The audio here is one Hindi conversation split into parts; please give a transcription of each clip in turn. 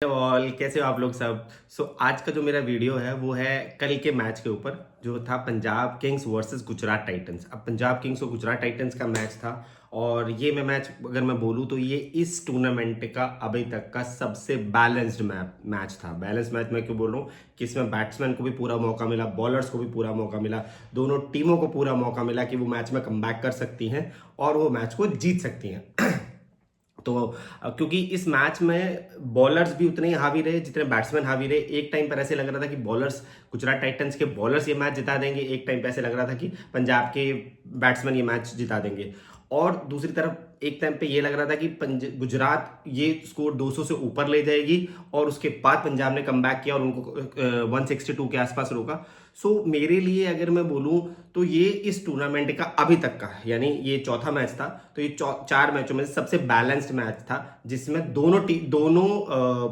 ऑल कैसे हो आप लोग सब। आज का जो मेरा वीडियो है वो है कल के मैच के ऊपर, जो था Punjab Kings versus Gujarat titans. अब पंजाब किंग्स और गुजरात टाइटन्स का मैच था और ये मैच अगर मैं बोलूँ तो ये इस टूर्नामेंट का अभी तक का सबसे बैलेंस्ड मैच था। बैलेंस मैच मैं क्यों बोल रहा हूँ कि इसमें बैट्समैन को भी पूरा मौका मिला, बॉलर्स को भी पूरा मौका मिला, दोनों टीमों को पूरा मौका मिला कि वो मैच में कमबैक कर सकती हैं और वो मैच को जीत सकती हैं। तो क्योंकि इस मैच में बॉलर्स भी उतने ही हावी रहे जितने बैट्समैन हावी रहे। एक टाइम पर ऐसे लग रहा था कि बॉलर्स, गुजरात टाइटंस के बॉलर्स ये मैच जिता देंगे, एक टाइम पर ऐसे लग रहा था कि पंजाब के बैट्समैन ये मैच जिता देंगे। और दूसरी तरफ एक टाइम पे ये लग रहा था कि गुजरात ये स्कोर 200 से ऊपर ले जाएगी और उसके बाद पंजाब ने कमबैक किया और उनको 162 के आसपास रोका। मेरे लिए अगर मैं बोलूं तो ये इस टूर्नामेंट का अभी तक का, यानी ये चौथा मैच था, तो ये 4 मैचों में से सबसे बैलेंस्ड मैच था जिसमें दोनों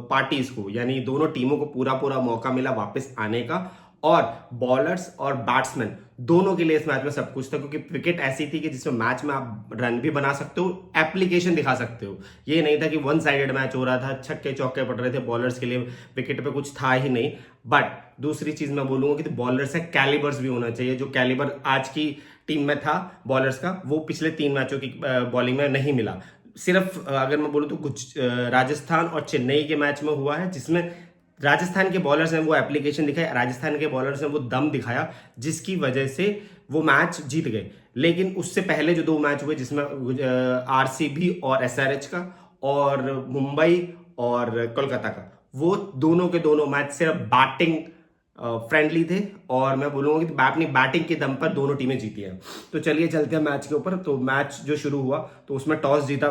पार्टीज को, यानी दोनों टीमों को पूरा पूरा मौका मिला वापस आने का। और बॉलर्स और बैट्समैन दोनों के लिए इस मैच में सब कुछ था, क्योंकि विकेट ऐसी थी कि जिसमें मैच में आप रन भी बना सकते हो, एप्लीकेशन दिखा सकते हो। ये नहीं था कि वन साइडेड मैच हो रहा था, छक्के चौके पड़ रहे थे बॉलर्स के लिए, विकेट पे कुछ था ही नहीं। बट दूसरी चीज मैं बोलूंगा कि बॉलर्स का कैलिबर्स भी होना चाहिए। जो कैलिबर आज की टीम में था बॉलर्स का, वो पिछले 3 मैचों की बॉलिंग में नहीं मिला। सिर्फ अगर मैं बोलूं तो कुछ राजस्थान और चेन्नई के मैच में हुआ है, जिसमें राजस्थान के बॉलर्स ने वो एप्लीकेशन दिखाई, राजस्थान के बॉलर्स ने वो दम दिखाया, जिसकी वजह से वो मैच जीत गए। लेकिन उससे पहले जो 2 मैच हुए जिसमें आरसीबी और एसआरएच का, और मुंबई और कोलकाता का, वो दोनों के दोनों मैच सिर्फ बैटिंग फ्रेंडली थे। और मैं बोलूंगा कि अपनी बैटिंग के दम पर दोनों टीमें जीती हैं। तो चलिए चलते हैं मैच के ऊपर। तो मैच जो शुरू हुआ तो उसमें टॉस जीता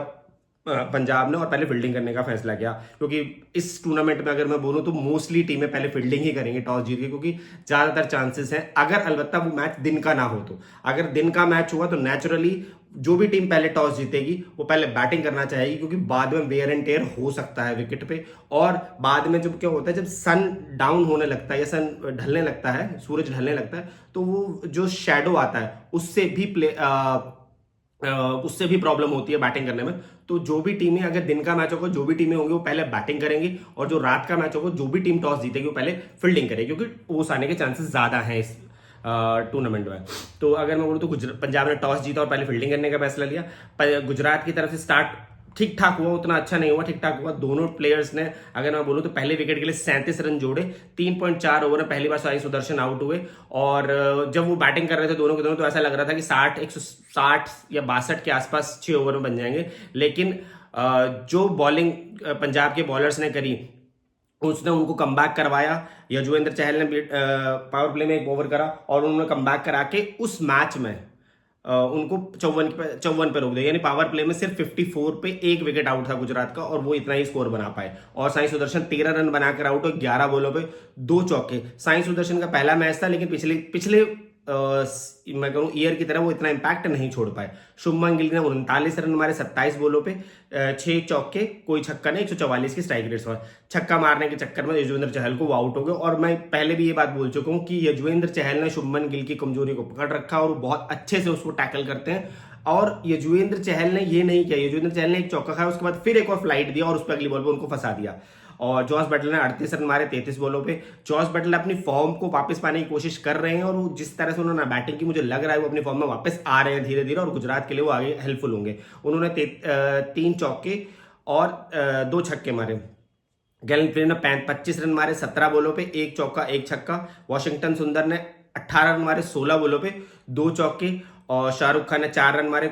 पंजाब ने और पहले फील्डिंग करने का फैसला किया, क्योंकि इस टूर्नामेंट में अगर मैं बोलूं तो मोस्टली टीमें पहले फील्डिंग ही करेंगे टॉस जीत के, क्योंकि ज्यादातर चांसेस हैं, अगर अलबत्ता वो मैच दिन का ना हो तो। अगर दिन का मैच हुआ तो नेचुरली जो भी टीम पहले टॉस जीतेगी वो पहले बैटिंग करना चाहेगी, क्योंकि बाद में वेयर एंड टेयर हो सकता है विकेट पे। और बाद में जब क्या होता है, जब सन डाउन होने लगता है या सन ढलने लगता है, सूरज ढलने लगता है, तो वो जो शेडो आता है उससे भी प्रॉब्लम होती है बैटिंग करने में। तो जो भी टीमें, अगर दिन का मैच होगा जो भी टीमें होंगी वो पहले बैटिंग करेंगी, और जो रात का मैच होगा जो भी टीम टॉस जीतेगी वो पहले फील्डिंग करेगी, क्योंकि ओस आने के चांसेस ज्यादा हैं इस टूर्नामेंट में। तो अगर मैं बोलूँ तो पंजाब ने टॉस जीता और पहले फील्डिंग करने का फैसला लिया। गुजरात की तरफ से स्टार्ट ठीक ठाक हुआ, उतना अच्छा नहीं हुआ, ठीक ठाक हुआ। दोनों प्लेयर्स ने, अगर मैं बोलूं तो पहले विकेट के लिए 37 रन जोड़े। 3.4 ओवर में पहली बार साई सुदर्शन आउट हुए। और जब वो बैटिंग कर रहे थे दोनों के दोनों, तो ऐसा लग रहा था कि 160 या 62 के आसपास 6 ओवर में बन जाएंगे। लेकिन जो बॉलिंग पंजाब के बॉलर्स ने करी, उसने उनको कमबैक करवाया। यजुवेंद्र चहल ने पावर प्ले में 1 ओवर करा और उन्होंने कमबैक करा के उस मैच में उनको 54 पे रोक दिया। यानी पावर प्ले में सिर्फ 54 पे 1 विकेट आउट था गुजरात का, और वो इतना ही स्कोर बना पाए। और साई सुदर्शन 13 रन बनाकर आउट हो, 11 बॉलों पे 2 चौके। साई सुदर्शन का पहला मैच था, लेकिन पिछले पिछले मैं कहूँ ईयर की तरह वो इतना इंपैक्ट नहीं छोड़ पाए। शुभमन गिल ने 39 रन मारे 27 बॉलों पे, 6 चौके, कोई छक्का नहीं, 144 की स्ट्राइक रेट। छक्का मारने के चक्कर में यजुवेंद्र चहल को वो आउट हो गए। और मैं पहले भी ये बात बोल चुका हूं कि यजुवेंद्र चहल ने शुभमन गिल की कमजोरी को पकड़ रखा और वो बहुत अच्छे से उसको टैकल करते हैं। और यजुवेंद्र चहल ने ये नहीं किया, यजुवेंद्र चहल ने एक चौका खाया, उसके बाद फिर एक और फ्लाइट दिया और उस पर अगली बॉल पर उनको फंसा दिया। और जॉस बटलर ने 38 रन मारे 33 बॉलों पे। जॉस बटलर अपनी फॉर्म को वापस पाने की कोशिश कर रहे हैं, और वो जिस तरह से उन्होंने बैटिंग की, मुझे लग रहा है वो अपनी फॉर्म में वापस आ रहे हैं धीरे धीरे, और गुजरात के लिए वो आगे हेल्पफुल होंगे। उन्होंने 3 चौके और 2 छक्के मारे। गैलन फिलिप ने 25 रन मारे 17 बॉलों पे, 1 चौका 1 छक्का। वॉशिंगटन सुंदर ने 18 रन मारे 16 बॉलों पे, 2 चौके। और शाहरुख खान ने 4 रन मारे,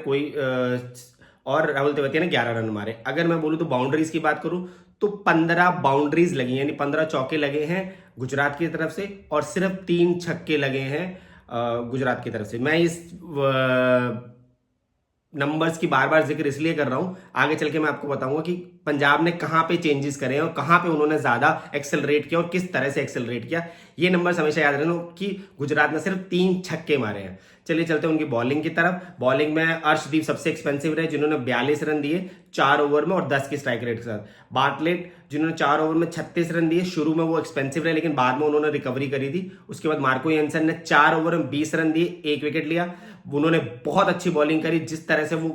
और राहुल तेवतिया ने 11 रन मारे। अगर मैं बोलूं तो बाउंड्रीज की बात करूं तो 15 बाउंड्रीज लगी, यानी 15 चौके लगे हैं गुजरात की तरफ से, और सिर्फ 3 छक्के लगे हैं गुजरात की तरफ से। मैं इस नंबर्स की बार बार जिक्र इसलिए कर रहा हूं, आगे चल के मैं आपको बताऊंगा कि पंजाब ने कहां पे चेंजेस करे हैं और कहां पे उन्होंने ज्यादा एक्सेलरेट किया और किस तरह से एक्सेलरेट किया। ये नंबर्स हमेशा याद रखना कि गुजरात ने सिर्फ 3 छक्के मारे हैं। चलिए चलते हैं उनकी बॉलिंग की तरफ। बॉलिंग में अर्शदीप सबसे एक्सपेंसिव रहे, जिन्होंने 42 रन दिए 4 ओवर में और 10 की स्ट्राइक रेट के साथ। बार्टलेट जिन्होंने 4 ओवर में 36 रन दिए, शुरू में वो एक्सपेंसिव रहे लेकिन बाद में उन्होंने रिकवरी करी थी। उसके बाद मार्को येंसन ने 4 ओवर में 20 रन दिए, 1 विकेट लिया। उन्होंने बहुत अच्छी बॉलिंग करी। जिस तरह से वो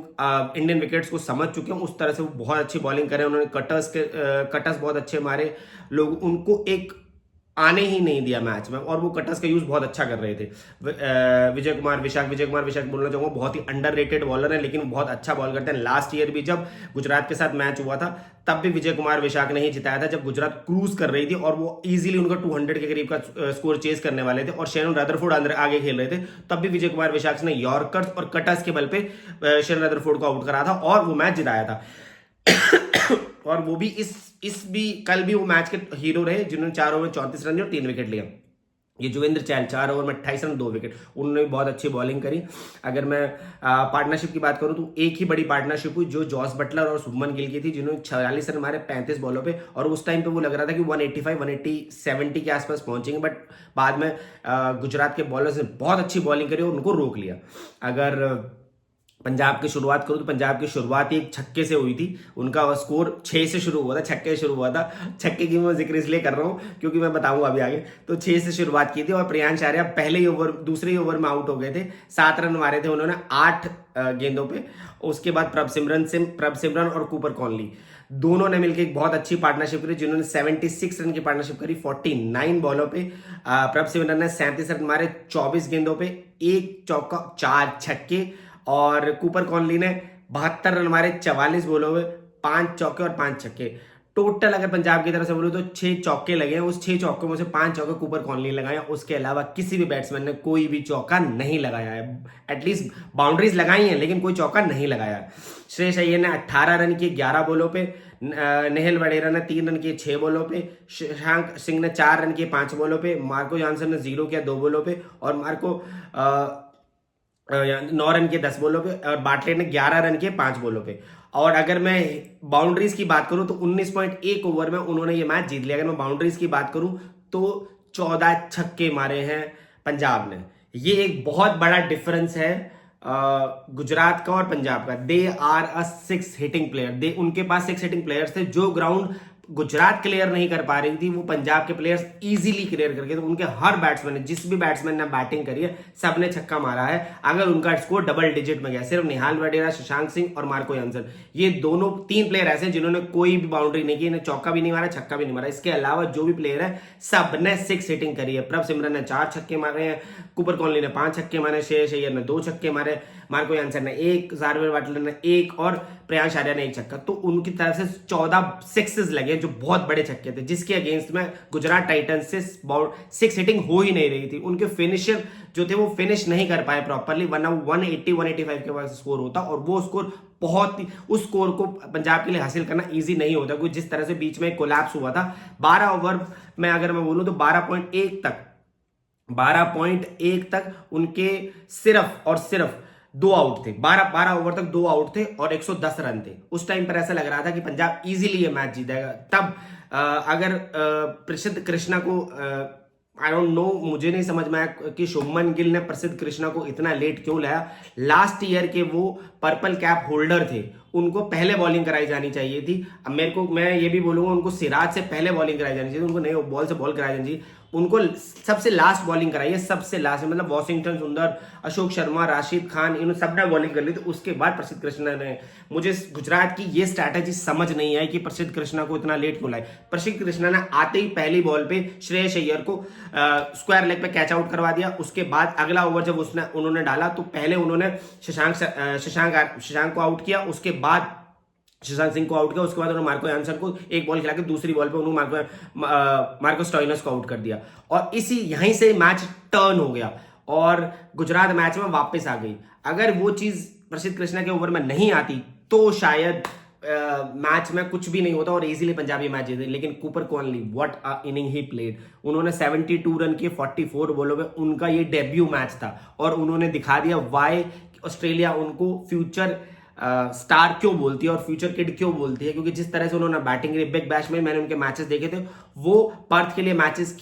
इंडियन विकेट्स को समझ चुके हैं उस तरह से वो बहुत अच्छी बॉलिंग करे। उन्होंने कटर्स बहुत अच्छे मारे। लोग उनको एक आने ही नहीं दिया मैच में, और वो कटर्स का यूज बहुत अच्छा कर रहे थे। विजय कुमार विशाख बोलना चाहूंगा, बहुत ही अंडररेटेड बॉलर है, लेकिन वो बहुत अच्छा बॉल करते हैं। लास्ट ईयर भी जब गुजरात के साथ मैच हुआ था तब भी विजय कुमार विशाख ने ही जिताया था, जब गुजरात क्रूज कर रही थी और वो इजीली उनका 200 के करीब का स्कोर चेस करने वाले थे और शेन रदरफोर्ड अंदर आगे खेल रहे थे। तब भी विजय कुमार विशाख ने यॉर्कर्स और कटर्स के बल पे शेन रदरफोर्ड को आउट करा था और वो मैच जिताया था। और वो भी इस भी कल भी वो मैच के हीरो रहे, जिन्होंने 4 ओवर में 34 रन और 3 विकेट लिया। ये जुवेंद्र चहल 4 ओवर में 28 रन 2 विकेट, उन्होंने भी बहुत अच्छी बॉलिंग करी। अगर मैं पार्टनरशिप की बात करूं तो एक ही बड़ी पार्टनरशिप हुई जो जॉस बटलर और शुभमन गिल की थी, जिन्होंने 46 रन मारे 35 बॉलों पे। और उस टाइम पे वो लग रहा था कि 180 के आसपास पहुंचेंगे, बट बाद में गुजरात के बॉलर्स ने बहुत अच्छी बॉलिंग करी और उनको रोक लिया। अगर पंजाब की शुरुआत करूं तो पंजाब की शुरुआत ही एक छक्के से हुई थी। उनका स्कोर 6 से शुरू हुआ था, छक्के से शुरू हुआ था। छक्के की मैं जिक्र इसलिए कर रहा हूं क्योंकि मैं बताऊंगा अभी आगे। तो 6 से शुरुआत की थी और प्रियांश आर्या दूसरे ही ओवर में आउट हो गए थे। 7 रन मारे थे उन्होंने 8 गेंदों पे। उसके बाद प्रभ सिमरन और कूपर कॉनली दोनों ने मिलकर एक बहुत अच्छी पार्टनरशिप करी, जिन्होंने 76 रन की पार्टनरशिप करी 49 बॉलों पे। प्रभ सिमरन ने 37 रन मारे 24 गेंदों पे, 1 चौका 4 छक्के। और कूपर कॉनली ने 72 रन मारे 44 बॉलों में, 5 चौके और 5 छक्के। टोटल अगर पंजाब की तरफ से बोलूं तो 6 चौके लगे हैं। उस 6 चौकों में से 5 चौके कूपर कॉनली लगाए हैं। उसके अलावा किसी भी बैट्समैन ने कोई भी चौका नहीं लगाया है। एटलीस्ट बाउंड्रीज लगाई हैं लेकिन कोई चौका नहीं लगाया है। श्रेयस अय्यर ने 18 रन किए 11 बॉलों पे। नेहल वडेरा ने 3 रन किए 6 बॉलों पे। शशांक सिंह ने 4 रन किए 5 बॉलों पे। मार्को जॉनसन ने 0 किया 2 बॉलों पे। और 9 रन के 10 बॉलों पे। और बाटले ने 11 रन के 5 बॉलों पे। और अगर मैं बाउंड्रीज की बात करूं तो 19.1 ओवर में उन्होंने ये मैच जीत लिया। अगर मैं बाउंड्रीज की बात करूं तो 14 छक्के मारे हैं पंजाब ने। ये एक बहुत बड़ा डिफरेंस है गुजरात का और पंजाब का। They are a 6 hitting player. उनके पास 6 हिटिंग प्लेयर्स थे जो ग्राउंड गुजरात क्लियर नहीं कर पा रही थी, वो पंजाब के प्लेयर्स इजीली क्लियर करके। तो उनके हर बैट्समैन ने, जिस भी बैट्समैन ने बैटिंग करी है, सबने छक्का मारा है। अगर उनका स्कोर डबल डिजिट में गया, सिर्फ निहाल वडेरा, शशांक सिंह और मार्को जॉनसन, ये दोनों 3 प्लेयर ऐसे जिन्होंने कोई भी बाउंड्री नहीं की, इन्हें चौका भी नहीं मारा, छक्का भी नहीं मारा। इसके अलावा जो भी प्लेयर है सबने 6 हिटिंग करी है। प्रभ सिमरन ने 4 छक्के मारे हैं, कूपर कॉनली ने 5 छक्के मारे, श्रेयस अय्यर ने 2 छक्के मारे, मार्को जॉनसन ने 1, जारवेल बाटलर ने 1 और प्रियांश आर्या ने 1 छक्का। तो उनकी तरफ से 14 सिक्सेस लगे जो बहुत बड़े छक्के थे, जिसके अगेंस्ट में गुजरात टाइटंस से 6 हिटिंग हो ही नहीं रही थी। उनके फिनिशर जो थे वो फिनिश नहीं कर पाए प्रॉपरली, वरना 180-185 के पास स्कोर होता और वो स्कोर उस स्कोर को पंजाब के लिए हासिल करना इजी नहीं होता। क्योंकि जिस तरह से बीच में कोलैप्स हुआ था 12 ओवर में, अगर मैं बोलूं तो 12.1 तक उनके सिर्फ और सिर्फ 2 आउट थे। 12 ओवर तक 2 आउट थे और 110 रन थे। उस टाइम पर ऐसा लग रहा था कि पंजाब इजीली ये मैच जीतेगा। तब अगर प्रसिद्ध कृष्णा को आई डोंट नो, मुझे नहीं समझ में आया कि शुभमन गिल ने प्रसिद्ध कृष्णा को इतना लेट क्यों लाया। लास्ट ईयर के वो पर्पल कैप होल्डर थे, उनको पहले बॉलिंग कराई जानी चाहिए थी। अब मैं ये भी बोलूंगा उनको सिराज से पहले बॉलिंग कराई जानी चाहिए, उनको नए बॉल से बॉल कराई जानी चाहिए। उनको सबसे लास्ट बॉलिंग कराई है, सबसे लास्ट, मतलब वॉशिंगटन सुंदर, अशोक शर्मा, राशिद खान, इन सबने बॉलिंग कर ली। तो उसके बाद प्रसिद्ध कृष्णा ने, मुझे गुजरात की ये स्ट्रैटेजी समझ नहीं आई कि प्रसिद्ध कृष्णा को इतना लेट क्यों लाए। प्रसिद्ध कृष्णा ने आते ही पहली बॉल पे श्रेयस अय्यर को स्क्वायर लेग पे कैच आउट करवा दिया। उसके बाद अगला ओवर जब उन्होंने डाला तो पहले उन्होंने शशांक को आउट किया, उसके बाद शशांक सिंह को आउट किया, उसके बाद उन्होंने मार्को जॉनसन को एक बॉल खिला के दूसरी बॉल पे उन्होंने मार्को स्टोइनिस को आउट कर दिया। और यहीं से मैच टर्न हो गया और गुजरात मैच में वापस आ गई। अगर वो चीज प्रसिद्ध कृष्णा के ओवर में नहीं आती तो शायद मैच में कुछ भी नहीं होता और इजीली पंजाबी मैच जीते। लेकिन Cooper Conley, what a inning he played. उन्होंने 72 रन के 44 बॉलों में, उनका ये डेब्यू मैच था और उन्होंने दिखा दिया वाई ऑस्ट्रेलिया उनको फ्यूचर स्टार क्यों बोलती है और फ्यूचर किड क्यों बोलती है। क्योंकि जिस तरह से उन्होंने बैटिंग करी, बिग बैश में मैंने उनके मैचेस देखे थे, वो पर्थ के लिए मैचेस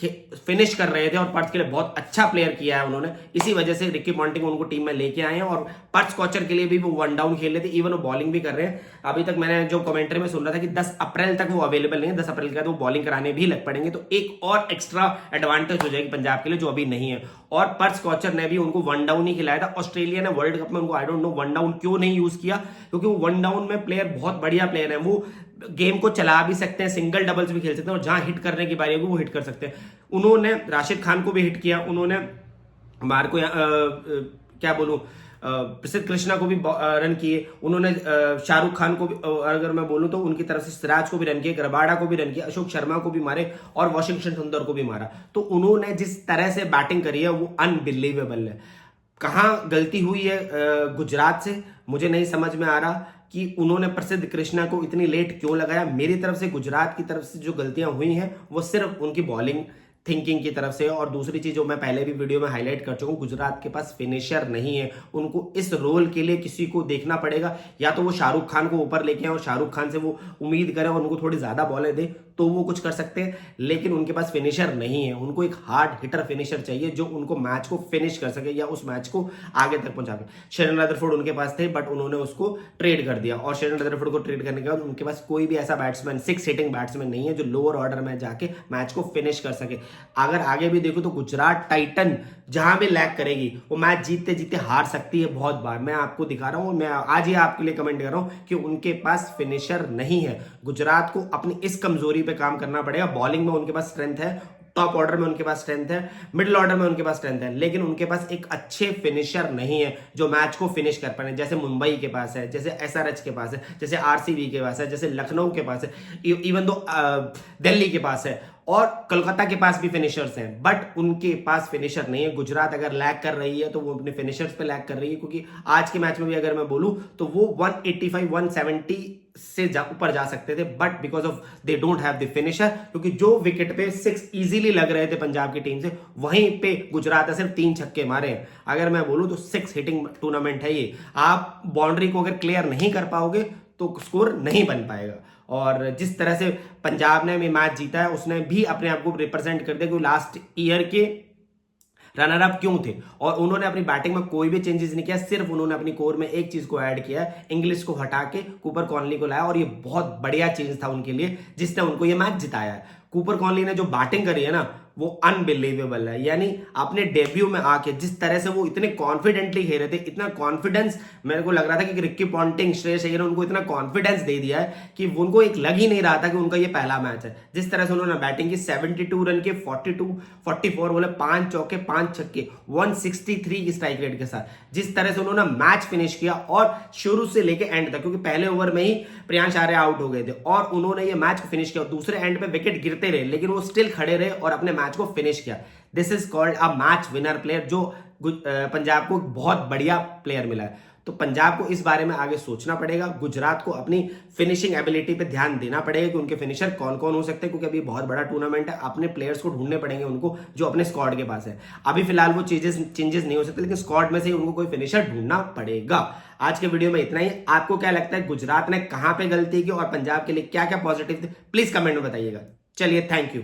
फिनिश कर रहे थे और पर्थ के लिए बहुत अच्छा प्लेयर किया है उन्होंने। इसी वजह से रिकी पॉन्टिंग उनको टीम में लेके आए हैं और पर्थ स्कॉचर के लिए भी वो वन डाउन खेल रहे थे, इवन वो बॉलिंग भी कर रहे हैं। अभी तक मैंने जो कमेंट्री में सुन रहा था कि 10 अप्रैल तक वो अवेलेबल नहीं है, 10 अप्रैल के बाद वो बॉलिंग कराने भी लग पड़ेंगे, तो एक और एक्स्ट्रा एडवांटेज हो जाएगी पंजाब के लिए जो अभी नहीं है। और पर्थ स्कॉचर ने भी उनको वन डाउन ही खिलाया था। ऑस्ट्रेलिया ने वर्ल्ड कप में उनको I don't know one down क्यों नहीं यूज किया, क्योंकि वो वन डाउन में प्लेयर बहुत बढ़िया प्लेयर है, वो गेम को चला भी सकते हैं, सिंगल डबल्स भी खेल सकते हैं और जहां हिट करने की बारी होगी वो हिट कर सकते हैं। उन्होंने राशिद खान को भी हिट किया, उन्होंने मार्को क्या बोलूं प्रसिद्ध कृष्णा को भी रन किए, उन्होंने शाहरुख खान को भी, अगर मैं बोलूं तो उनकी तरफ से सिराज को भी रन किए, गरबाड़ा को भी रन किया, अशोक शर्मा को भी मारे और वॉशिंगटन सुंदर को भी मारा। तो उन्होंने जिस तरह से बैटिंग करी है वो अनबिलीवेबल है। कहां गलती हुई है गुजरात से मुझे नहीं समझ में आ रहा कि उन्होंने प्रसिद्ध कृष्णा को इतनी लेट क्यों लगाया। मेरी तरफ से गुजरात की तरफ से जो गलतियां हुई हैं वो सिर्फ उनकी बॉलिंग थिंकिंग की तरफ से। और दूसरी चीज जो मैं पहले भी वीडियो में हाईलाइट कर चुका हूं, गुजरात के पास फिनिशर नहीं है। उनको इस रोल के लिए किसी को देखना पड़ेगा, या तो वो शाहरुख खान को ऊपर लेके आए और शाहरुख खान से वो उम्मीद करें और उनको थोड़ी ज्यादा बॉलें दे तो वो कुछ कर सकते हैं, लेकिन उनके पास फिनिशर नहीं है। उनको एक हार्ड हिटर फिनिशर चाहिए जो उनको मैच को फिनिश कर सके या उस मैच को आगे तक पहुंचा सके। शेरन रदरफोर्ड उनके पास थे बट उन्होंने उसको ट्रेड कर दिया, और शेरन रदरफोर्ड को ट्रेड करने के बाद उनके पास कोई भी ऐसा बैट्समैन, 6 हिटिंग बैट्समैन नहीं है जो लोअर ऑर्डर में जाके मैच को फिनिश कर सके। अगर आगे भी देखो तो गुजरात टाइटन जहां भी लैग करेगी वो मैच जीतते जीतते हार सकती है बहुत बार। मैं आपको दिखा रहा हूं, मैं आज ही आपके लिए कमेंट कर रहा हूं कि उनके पास फिनिशर नहीं है। गुजरात को अपनी इस कमजोरी पे काम करना पड़ेगा। बॉलिंग में उनके पास स्ट्रेंथ है, टॉप ऑर्डर में उनके पास स्ट्रेंथ है, मिडिल ऑर्डर में उनके पास स्ट्रेंथ है, लेकिन उनके पास एक अच्छे फिनिशर नहीं है जो मैच को फिनिश कर पाए। जैसे मुंबई के पास है, जैसे एसआरएच के पास है, जैसे आरसीबी के पास है, जैसे लखनऊ के पास है, इवन दो दिल्ली के पास है और कोलकाता के पास भी फिनिशर्स हैं, बट उनके पास फिनिशर नहीं है। गुजरात अगर लैग कर रही है तो वो अपने फिनिशर्स पे लैग कर रही है, क्योंकि आज के मैच में भी अगर मैं बोलूं तो वो 185 170 से ऊपर जा सकते थे, but because of they don't have the finisher, क्योंकि जो विकेट पे 6 इजीली लग रहे थे पंजाब की टीम से, वहीं पे गुजरात ने सिर्फ 3 छक्के मारे हैं। अगर मैं बोलूं तो 6 हिटिंग टूर्नामेंट है ये। आप बाउंड्री को अगर क्लियर नहीं कर पाओगे तो स्कोर नहीं बन पाएगा। और जिस तरह से पंजाब ने भी मैच जीता है उसने भी अपने आप को रिप्रेजेंट कर दिया, क्योंकि लास्ट ईयर के रनर अप क्यों थे और उन्होंने अपनी बैटिंग में कोई भी चेंजेस नहीं किया, सिर्फ उन्होंने अपनी कोर में एक चीज को ऐड किया, इंग्लिश को हटा के कूपर कॉनली को लाया, और ये बहुत बढ़िया चेंज था उनके लिए जिसने उनको ये मैच जिताया है। कूपर कॉनली ने जो बैटिंग करी है ना वो अनबिलीवेबल है। यानी अपने डेब्यू में आके जिस तरह से वो इतने कॉन्फिडेंटली खेल रहे थे, इतना कॉन्फिडेंस मेरे को लग रहा था कि रिकी पॉन्टिंग, श्रेयस अय्यर ने उनको इतना कॉन्फिडेंस दे दिया है कि उनको एक लग ही नहीं रहा था कि उनका ये पहला मैच है। जिस तरह से उन्होंने बैटिंग की, 72 रन के 44 बोले, 5 चौके 5 छक्के, 163 की स्ट्राइक रेट के साथ, जिस तरह से उन्होंने मैच फिनिश किया और शुरू से लेके एंड तक, क्योंकि पहले ओवर में ही प्रियांश आर्य आउट हो गए थे और उन्होंने ये मैच फिनिश किया। दूसरे एंड पे विकेट गिरते रहे लेकिन वो स्टिल खड़े रहे और अपने मैच को फिनिश किया। This is called a match winner player, जो पंजाब को बहुत बढ़िया प्लेयर मिला है। तो पंजाब को इस बारे में आगे सोचना पड़ेगा। गुजरात को अपनी फिनिशिंग एबिलिटी पे ध्यान देना पड़ेगा कि उनके फिनिशर कौन कौन हो सकते हैं, क्योंकि अभी बहुत बड़ा टूर्नामेंट है। अपने प्लेयर्स को ढूंढने पड़ेंगे उनको जो अपने स्क्वाड के पास है। अभी फिलहाल वो चेंजेस नहीं हो सकते, लेकिन स्क्वाड में से ही उनको कोई फिनिशर ढूंढना पड़ेगा। आज के वीडियो में इतना ही। आपको क्या लगता है गुजरात ने कहां पे गलती की और पंजाब के लिए क्या क्या पॉजिटिव थे, प्लीज कमेंट में बताइएगा। चलिए, थैंक यू।